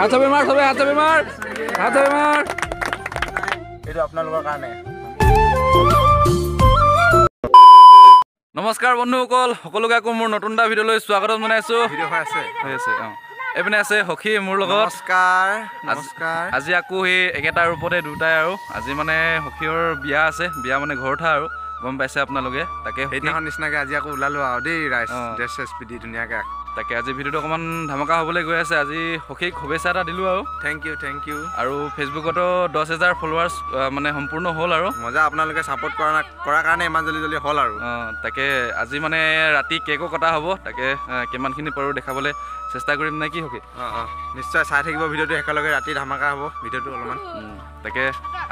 হাত বেমাৰ সবে হাত বেমাৰ এইটো আপোনালোকৰ কাৰণে নমস্কাৰ বন্ধুসকল সকলোকে আকৌ মোৰ নতুন এটা ভিডিঅ'লৈ স্বাগতম জনাইছো ভিডিঅ' হৈ আছে এইপিনে আছে সখী মোৰ লগত নমস্কাৰ আজি আকৌ সেই একেটা ৰূপতে দুটাই আৰু আজি মানে সখীৰ বিয়া আছে বিয়া মানে ঘৰ উঠা আৰু গম পাইছে আপোনালোকে তাকে সেইদিনাখন নিচিনাকৈ আজি আকৌ ওলালো আৰু দেই ৰাইজ ড্ৰেছ চেছ পিন্ধি ধুনীয়াকৈ তাকে আজি ভিডিঅ'টো অকণমান ধামাকা হ'বলৈ গৈ আছে আজি সখীক শুভেচ্ছা এটা দিলোঁ আৰু থেংক ইউ আৰু ফেচবুকতো 10,000 ফলোৱাৰ্ছ মানে সম্পূৰ্ণ হ'ল আৰু মজা আপোনালোকে ছাপোৰ্ট কৰাৰ কাৰণে ইমান জল্দি হ'ল আৰু তাকে আজি মানে ৰাতি কেকো কটা হ'ব তাকে কিমানখিনি পাৰোঁ দেখাবলৈ চেষ্টা কৰিম নে কি সখী নিশ্চয় চাই থাকিব ভিডিঅ'টো একেলগে ৰাতি ধামাকা হ'ব ভিডিঅ'টো অলপমান তাকে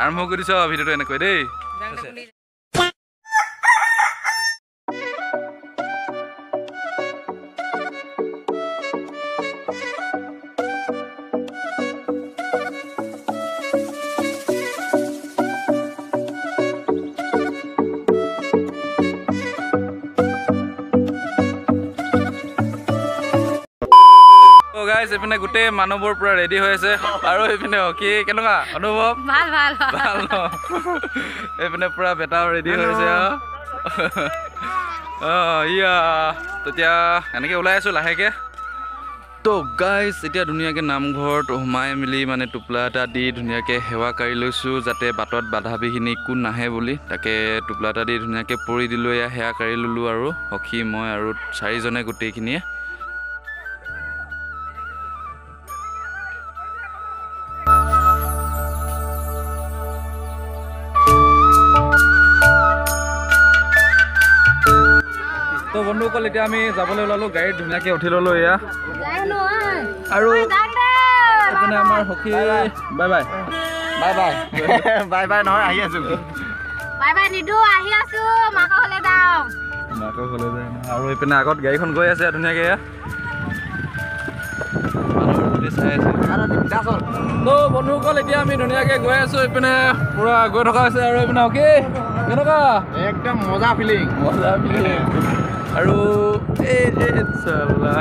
আৰম্ভ কৰি দিছোঁ ভিডিঅ'টো এনেকৈ দেই গাইজ এইপিনে গোটেই মানুহবোৰ পুৰা ৰেডি হৈ আছে আৰু এইপিনে কি কেনেকুৱা অনুভৱ ভাল ন এইপিনে পুৰা বেটাও ৰেডি হৈ আছে ইয়া তেতিয়া এনেকৈ ওলাই আছোঁ লাহেকৈ তো গাইজ এতিয়া ধুনীয়াকৈ নামঘৰত সোমাই মেলি মানে টোপোলা এটা দি ধুনীয়াকৈ সেৱা কাঢ়ি লৈছোঁ যাতে বাটত বাধা বিঘিনি কোন নাহে বুলি তাকে টোপোলা এটা দি ধুনীয়াকৈ পৰি দিলোঁ এয়া সেৱা কাঢ়ি ল'লোঁ আৰু সখী মই আৰু 4জনে গোটেইখিনিয়ে তো বন্ধুসকল এতিয়া আমি যাবলৈ ওলালোঁ গাড়ীত ধুনীয়াকৈ উঠি ল'লোঁ এয়া আৰু এইপিনে আমাৰ সখী বাই বাই নহয় আহি আছোঁ মাকৰ ঘৰলৈ যায় আৰু এইপিনে আগত গাড়ীখন গৈ আছে ধুনীয়াকৈ এয়া চাই আছে তো বন্ধুসকল এতিয়া আমি ধুনীয়াকৈ গৈ আছোঁ এইপিনে পুৰা গৈ থকা হৈছে আৰু এইপিনে সখী কেনেকুৱা একদম মজা ফিলিং আৰু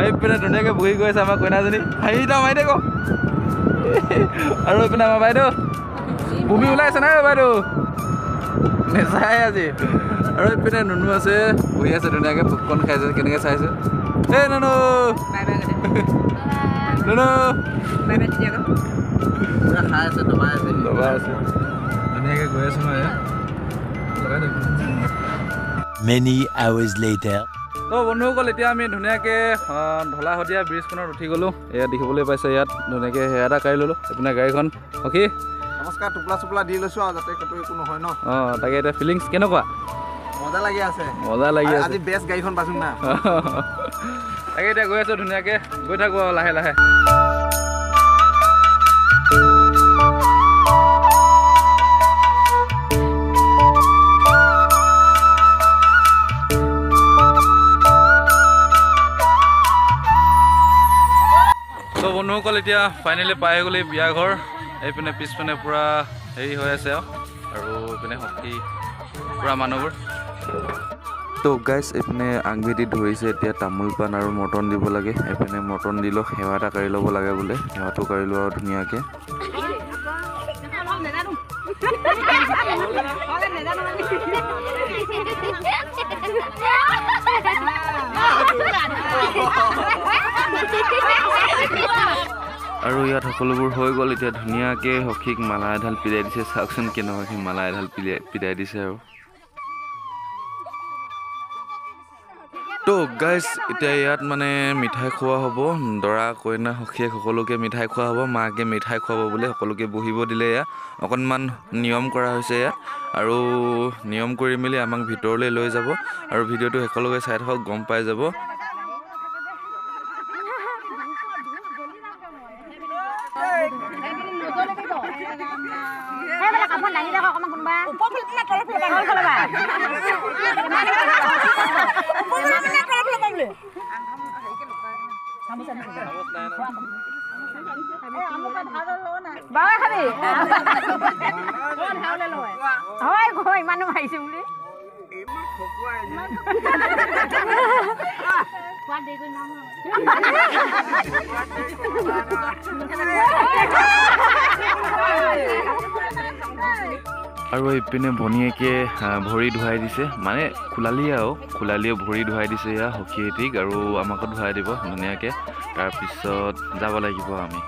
এইপিনে ধুনীয়াকৈ বহি গৈ আছে আমাৰ কইনাজনী হাঁহি এটা মাৰি দে ক আৰু এইপিনে আমাৰ বাইদেউ ভূমি ওলাই আছে নাই বাইদেউ নেচাই আজি আৰু এইপিনে নুনু আছে বহি আছে ধুনীয়াকৈ পপকৰ্ণ খাইছে কেনেকৈ চাইছে এই নুনু খাই আছে দবাই আছে ধুনীয়াকৈ গৈ আছোঁ মই Many hours later. তো বন্ধুসকল এতিয়া আমি ধুনীয়াকৈ ঢলা শদিয়া ব্ৰিজখনত উঠি গ'লোঁ এয়া দেখিবলৈ পাইছে ইয়াত ধুনীয়াকৈ সেয়া এটা কাঢ়ি ল'লোঁ এইপিনে গাড়ীখন সখী নমস্কাৰ টোপোলা দি লৈছোঁ আৰু যাতে ক'তো একো নহয় ন তাকে এতিয়া ফিলিংছ কেনেকুৱা মজা লাগি আছে আজি বেষ্ট গাড়ীখন পাইছোঁ না তাকে এতিয়া গৈ আছোঁ ধুনীয়াকৈ গৈ থাকোঁ আৰু লাহে লাহে তো বন্ধুসকল এতিয়া ফাইনেলি পাই গ'লি বিয়া ঘৰ এইপিনে পিছপিনে পূৰা হেৰি হৈ আছে আৰু এইপিনে সখী পূৰা মানুহবোৰ তো গাইজ এইপিনে আংভেটি ধৰিছে এতিয়া তামোল পাণ আৰু মটন দিব লাগে এইপিনে মটন দিলেও সেৱা এটা কাঢ়ি ল'ব লাগে বোলে সেৱাটো কাঢ়ি লোৱা আৰু ধুনীয়াকৈ আৰু ইয়াত সকলোবোৰ হৈ গ'ল এতিয়া ধুনীয়াকৈ সখীক মালা এডাল পিৰাই দিছে চাওকচোন কেনেকুৱাকৈ মালা এডাল পিৰাই দিছে আৰু তো গাইজ এতিয়া ইয়াত মানে মিঠাই খোৱা হ'ব দৰা কইনা সখীয়েক সকলোকে মিঠাই খোৱা হ'ব মাকে মিঠাই খুৱাব বোলে সকলোকে বহিব দিলে ইয়াত অকণমান নিয়ম কৰা হৈছে ইয়াত আৰু নিয়ম কৰি মেলি আমাক ভিতৰলৈ লৈ যাব আৰু ভিডিঅ'টো সকলোকে চাই থাকক গম পাই যাব Bawa kami. Hoi, koi, mana mai sih uli? আৰু এইপিনে ভনীয়েকে ভৰি ধুৱাই দিছে মানে খোলালিয়ে ভৰি ধুৱাই দিছে এয়া সখীয়েটিক আৰু আমাকো ধুৱাই দিব ধুনীয়াকৈ তাৰপিছত যাব লাগিব আমি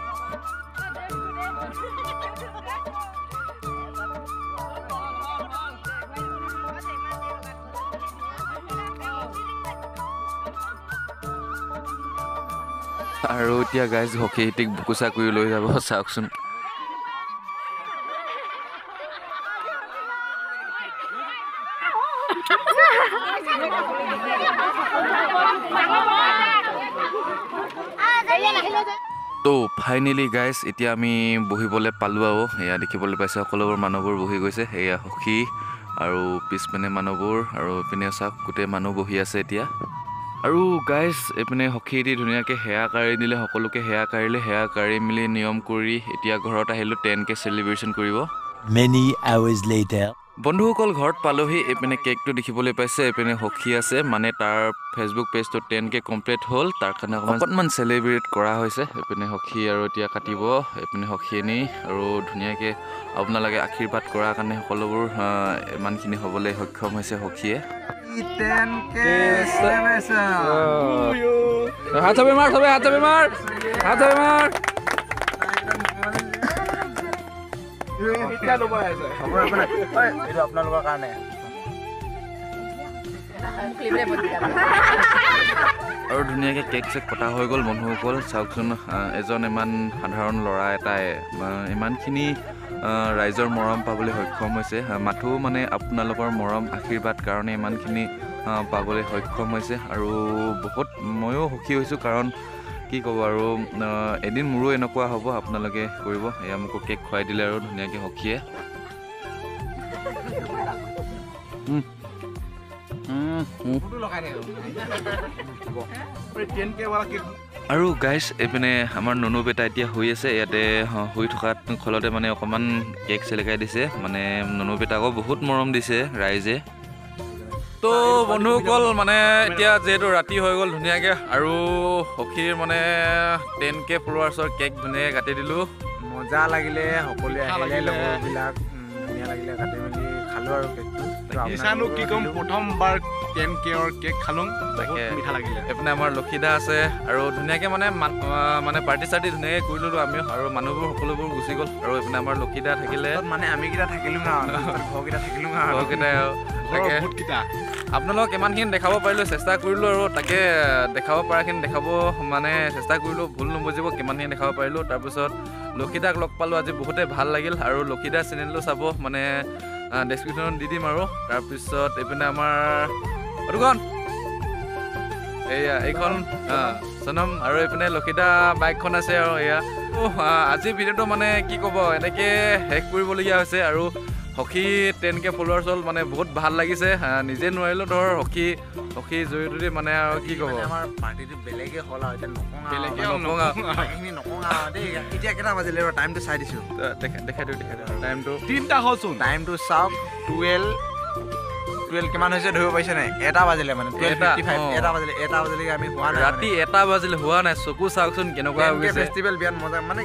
আৰু এতিয়া গাইজ সখীয়েটিক বুকুচা কৰি লৈ যাব চাওকচোন তো ফাইনেলি গাইজ এতিয়া আমি বহিবলৈ পালোঁ আৰু এয়া দেখিবলৈ পাইছে সকলোবোৰ মানুহবোৰ বহি গৈছে এয়া সখী আৰু পিছপিনে মানুহবোৰ আৰু এইপিনে চাওক গোটেই মানুহ বহি আছে এতিয়া আৰু গাইজ এইপিনে সখীয়েটি ধুনীয়াকৈ সেয়া কাঢ়ি দিলে সকলোকে সেয়া কাঢ়িলে সেয়া কাঢ়ি মেলি নিয়ম কৰি এতিয়া ঘৰত আহিলোঁ 10K চেলিব্ৰেশ্যন কৰিব Many hours later. বন্ধুসকল ঘৰত পালোহি এইপিনে কেকটো দেখিবলৈ পাইছে এইপিনে সখী আছে মানে তাৰ ফেচবুক পেজটো 10K কমপ্লিট হ'ল তাৰ কাৰণে অকণমান চেলিব্ৰেট কৰা হৈছে এইপিনে সখী আৰু এতিয়া কাটিব এইপিনে সখীয়েনি আৰু ধুনীয়াকৈ আপোনালোকে আশীৰ্বাদ কৰাৰ কাৰণে সকলোবোৰ ইমানখিনি হ'বলৈ সক্ষম হৈছে সখীয়ে হাত চাপি মাৰ চবে হাত চাপি মাৰ আপোনালোকৰ কাৰণে আৰু ধুনীয়াকৈ কেক চেক কটা হৈ গ'ল বন্ধুসকল চাওকচোন এজন ইমান সাধাৰণ ল'ৰা এটাই ইমানখিনি ৰাইজৰ মৰম পাবলৈ সক্ষম হৈছে মাথো মানে আপোনালোকৰ মৰম আশীৰ্বাদ কাৰণে ইমানখিনি পাবলৈ সক্ষম হৈছে আৰু বহুত ময়ো সুখী হৈছোঁ কাৰণ কি ক'ব আৰু এদিন মোৰো এনেকুৱা হ'ব আপোনালোকে কৰিব এয়া মোকো কেক খুৱাই দিলে আৰু ধুনীয়াকৈ সখীয়ে আৰু গাইজ এইপিনে আমাৰ ননু বেটা এতিয়া শুই আছে ইয়াতে শুই থকাত ফলতে মানে অকণমান কেক চেলেকাই দিছে মানে ননু বেটাকো বহুত মৰম দিছে ৰাইজে তো বন্ধুসকল মানে এতিয়া যিহেতু ৰাতি হৈ গ'ল ধুনীয়াকৈ আৰু সখীৰ মানে 10K ফলোৱাৰ্ছৰ কেক ধুনীয়াকৈ কাটি দিলোঁ মজা লাগিলে সকলোৱে আহিলে লগৰবিলাক ধুনীয়া লাগিলে কাটি মেলি খালোঁ আৰু কেকটো ইছানো কি ক'ম প্ৰথমবাৰ 10Kৰ কেক খালোঁ তাকে মিঠা লাগিলে এইপিনে আমাৰ লক্ষীদা আছে আৰু ধুনীয়াকৈ মানে পাৰ্টি চাৰ্টি ধুনীয়াকৈ কৰি ল'লোঁ আমিও আৰু মানুহবোৰ সকলোবোৰ গুচি গ'ল আৰু এইপিনে আমাৰ লক্ষীদা থাকিলে মানে আমিকেইটা থাকিলোঁ ঘৰকেইটা থাকিলোঁ ঘৰকেইটাই আৰু তাকে বহুতকেইটা আপোনালোকক ইমানখিনি দেখাব পাৰিলোঁ চেষ্টা কৰিলোঁ আৰু তাকে দেখাব পৰাখিনি দেখাব মানে চেষ্টা কৰিলোঁ ভুল নুবুজিব কিমানখিনি দেখাব পাৰিলোঁ তাৰপিছত লক্ষীদাক লগ পালোঁ আজি বহুতেই ভাল লাগিল আৰু লক্ষীদা চেনেলটো চাব মানে ডেছক্ৰিপশ্যনত দি দিম আৰু তাৰপিছত এইপিনে আমাৰ অৰুগণ এইখন চনম আৰু এইপিনে লক্ষীদা বাইকখন আছে আৰু এয়া আজিৰ ভিডিঅ'টো মানে কি ক'ব এনেকৈ শেষ কৰিবলগীয়া হৈছে আৰু সখী 10K ফলোৱাৰ্ছ হ'ল মানে বহুত ভাল লাগিছে নিজে নোৱাৰিলোঁ ধৰ সখী জড়িয়তে মানে আৰু কি ক'ব আমাৰ পাৰ্টিটো বেলেগে হ'ল আৰু বেলেগে এতিয়া কেইটা বাজিলে টাইমটো চাই দিছোঁ দেখাই দিওঁ টাইমটো 3টা হ'লচোন টাইমটো চাওক 12 কিমান হৈছে ধৰিব পাৰিছে নাই 1টা বাজিলে মানে 1টা বাজিলৈকে আমি হোৱা নাই ৰাতি 1টা বাজিলে হোৱা নাই চকু চাওকচোন কেনেকুৱা হৈ গৈছে ফেষ্টিভেল বিয়াত মজা মানে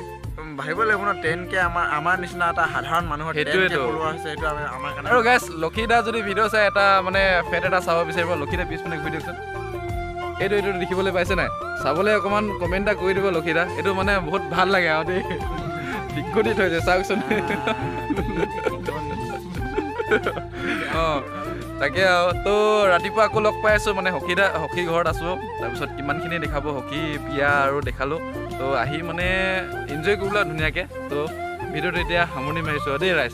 ভাবিব লাগিব ন 10K আমাৰ নিচিনা এটা সাধাৰণ মানুহৰ 10K ফলোৱাৰ হৈছে এইটো আমাৰ কাৰণে আৰু গাইছ লক্ষীদা যদি ভিডিঅ' চাই এটা মানে ফেট এটা চাব বিচাৰিব লক্ষীদা পিছপিনে ঘূৰি দিয়কচোন এইটো দেখিবলৈ পাইছে নাই চাবলৈ অকণমান কমেণ্ট এটা কৰি দিব লক্ষীদা এইটো মানে বহুত ভাল লাগে আৰু দেই দিগদি থৈছে চাওকচোন অঁ তাকে আৰু তো ৰাতিপুৱা আকৌ লগ পাই আছোঁ মানে সখী ঘৰত আছোঁ তাৰপিছত কিমানখিনি দেখাব সখী বিয়া আৰু দেখালোঁ তো আহি মানে এনজয় কৰিবলৈ ধুনীয়াকৈ তো ভিডিঅ'টো এতিয়া সামৰণি মাৰিছোঁ দেই ৰাইজ